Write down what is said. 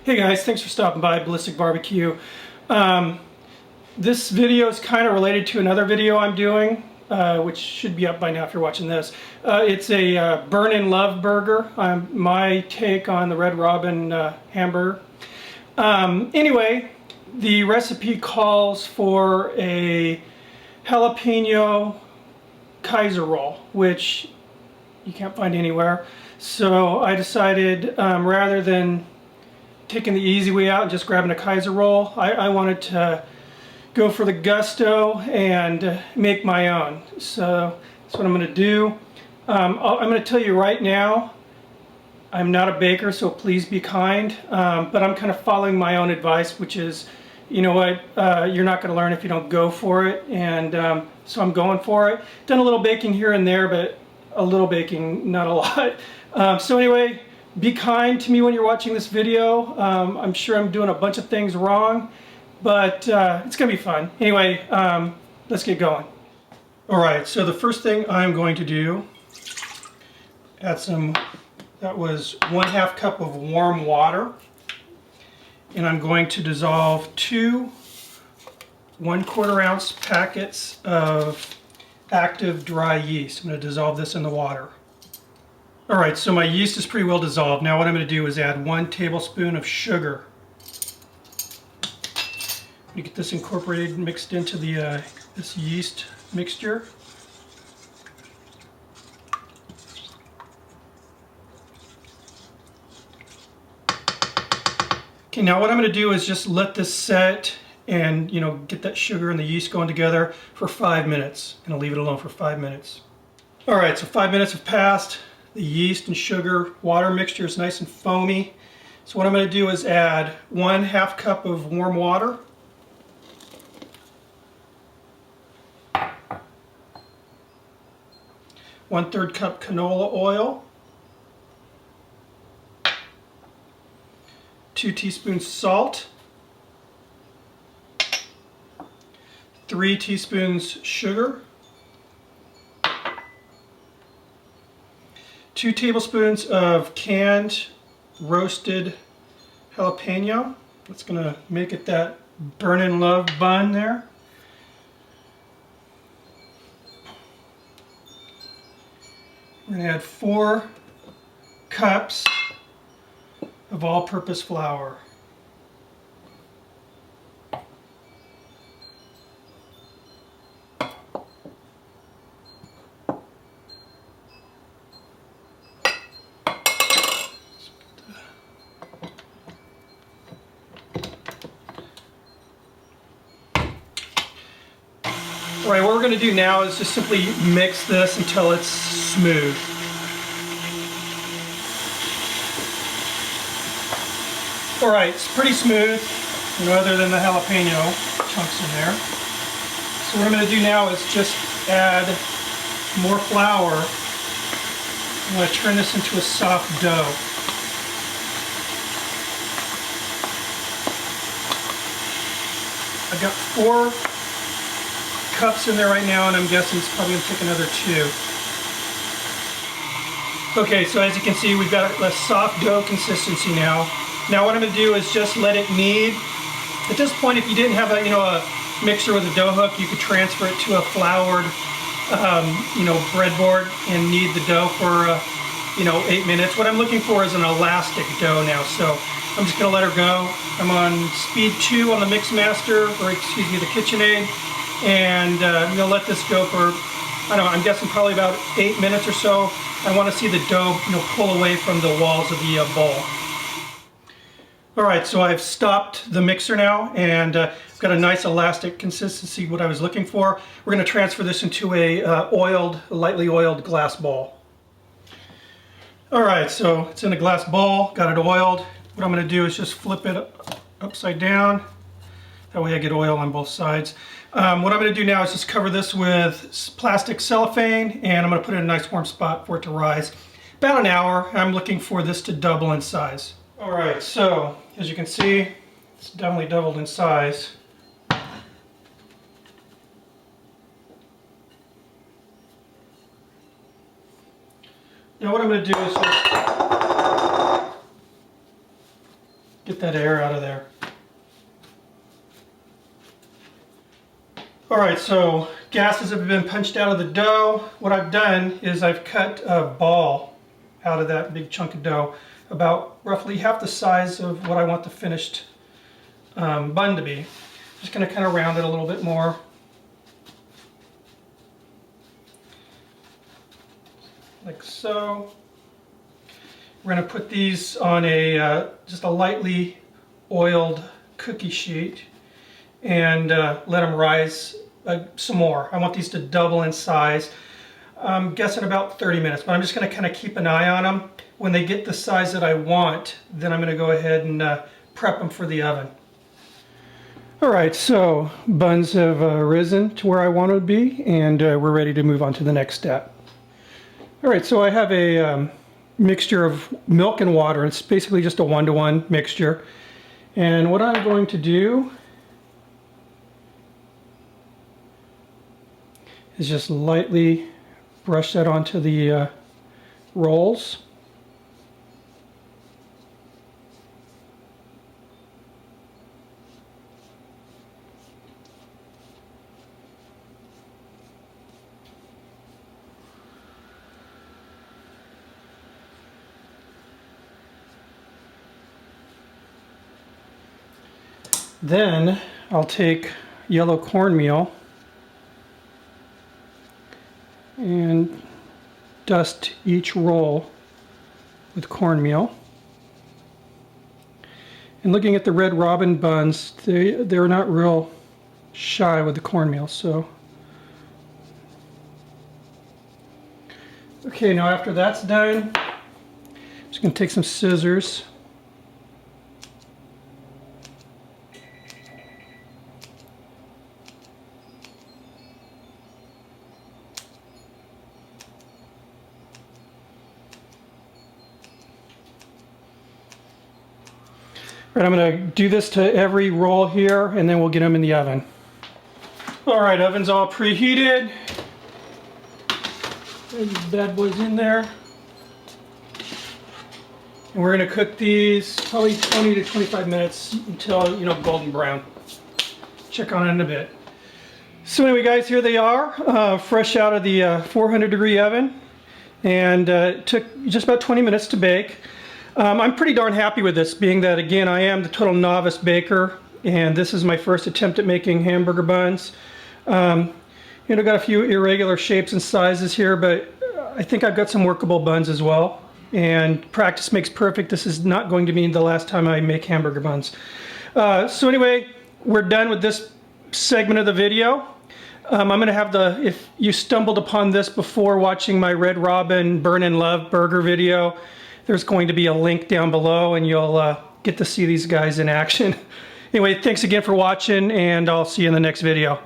Hey guys, thanks for stopping by Ballistic Barbecue. This video is kind of related to another video I'm doing, which should be up by now if you're watching this. It's a Burn in Love burger, my take on the Red Robin hamburger. Anyway, the recipe calls for a Jalapeno Kaiser roll, which you can't find anywhere. So I decided rather than taking the easy way out and just grabbing a Kaiser roll, I wanted to go for the gusto and make my own. So that's what I'm going to do. I'm going to tell you right now, I'm not a baker, so please be kind, but I'm kind of following my own advice, which is, you know what, you're not going to learn if you don't go for it, and so I'm going for it. Done a little baking here and there, but a little baking, not a lot. So anyway, be kind to me when you're watching this video. I'm sure I'm doing a bunch of things wrong, but it's going to be fun. Anyway, let's get going. Alright, so the first thing I'm going to do, add some, that was 1/2 cup of warm water, and I'm going to dissolve 2 1/4 ounce packets of active dry yeast. I'm going to dissolve this in the water. Alright, so my yeast is pretty well dissolved. Now what I'm going to do is add 1 tablespoon of sugar. You get this incorporated and mixed into the this yeast mixture. Okay, now what I'm going to do is just let this set and, you know, get that sugar and the yeast going together for 5 minutes. I'm going to leave it alone for 5 minutes. Alright, so 5 minutes have passed. The yeast and sugar water mixture is nice and foamy. So what I'm going to do is add 1/2 cup of warm water. One-third cup canola oil. 2 teaspoons salt. 3 teaspoons sugar. 2 tablespoons of canned roasted jalapeno. That's going to make it that Burn in Love bun there. We're going to add 4 cups of all-purpose flour. Alright, what we're going to do now is just simply mix this until it's smooth. Alright, it's pretty smooth, you know, other than the jalapeno chunks in there. So what I'm going to do now is just add more flour. I'm going to turn this into a soft dough. I've got 4 cups in there right now, and I'm guessing it's probably going to take another 2. Okay, so as you can see, we've got a soft dough consistency now. Now what I'm going to do is just let it knead. At this point, if you didn't have a mixer with a dough hook, you could transfer it to a floured breadboard and knead the dough for 8 minutes. What I'm looking for is an elastic dough now, so I'm just going to let her go. I'm on speed 2 on the Mixmaster, or excuse me, the KitchenAid. And I'm going to let this go for, I don't know, I'm guessing probably about 8 minutes or so. I want to see the dough, pull away from the walls of the bowl. Alright, so I've stopped the mixer now, and I've got a nice elastic consistency, what I was looking for. We're going to transfer this into a lightly oiled glass bowl. Alright, so it's in a glass bowl, got it oiled. What I'm going to do is just flip it upside down. That way I get oil on both sides. What I'm going to do now is just cover this with plastic cellophane, and I'm going to put it in a nice warm spot for it to rise. About an hour. I'm looking for this to double in size. Alright, so as you can see, it's definitely doubled in size. Now what I'm going to do is just Get that air out of there. Alright, so gases have been punched out of the dough. What I've done is I've cut a ball out of that big chunk of dough, about roughly half the size of what I want the finished bun to be. Just going to kind of round it a little bit more. Like so. We're going to put these on a just a lightly oiled cookie sheet and let them rise some more. I want these to double in size. I'm guessing about 30 minutes, but I'm just going to kind of keep an eye on them. When they get the size that I want, then I'm going to go ahead and prep them for the oven. Alright, so buns have risen to where I want to be, and we're ready to move on to the next step. Alright, so I have a mixture of milk and water. It's basically just a 1-to-1 mixture. And what I'm going to do is just lightly brush that onto the rolls. Then I'll take yellow cornmeal and dust each roll with cornmeal. And looking at the Red Robin buns, they're not real shy with the cornmeal, so. Okay, now after that's done, I'm just going to take some scissors. Right, I'm going to do this to every roll here, and then we'll get them in the oven. Alright, oven's all preheated. There's these bad boys in there. And we're going to cook these probably 20 to 25 minutes until, golden brown. Check on it in a bit. So anyway, guys, here they are, fresh out of the 400-degree oven. And it took just about 20 minutes to bake. I'm pretty darn happy with this, being that, again, I am the total novice baker, and this is my first attempt at making hamburger buns. Got a few irregular shapes and sizes here, but I think I've got some workable buns as well. And practice makes perfect. This is not going to be the last time I make hamburger buns. So anyway, we're done with this segment of the video. I'm going to have if you stumbled upon this before watching my Red Robin Burn in Love burger video, there's going to be a link down below, and you'll get to see these guys in action. Anyway, thanks again for watching, and I'll see you in the next video.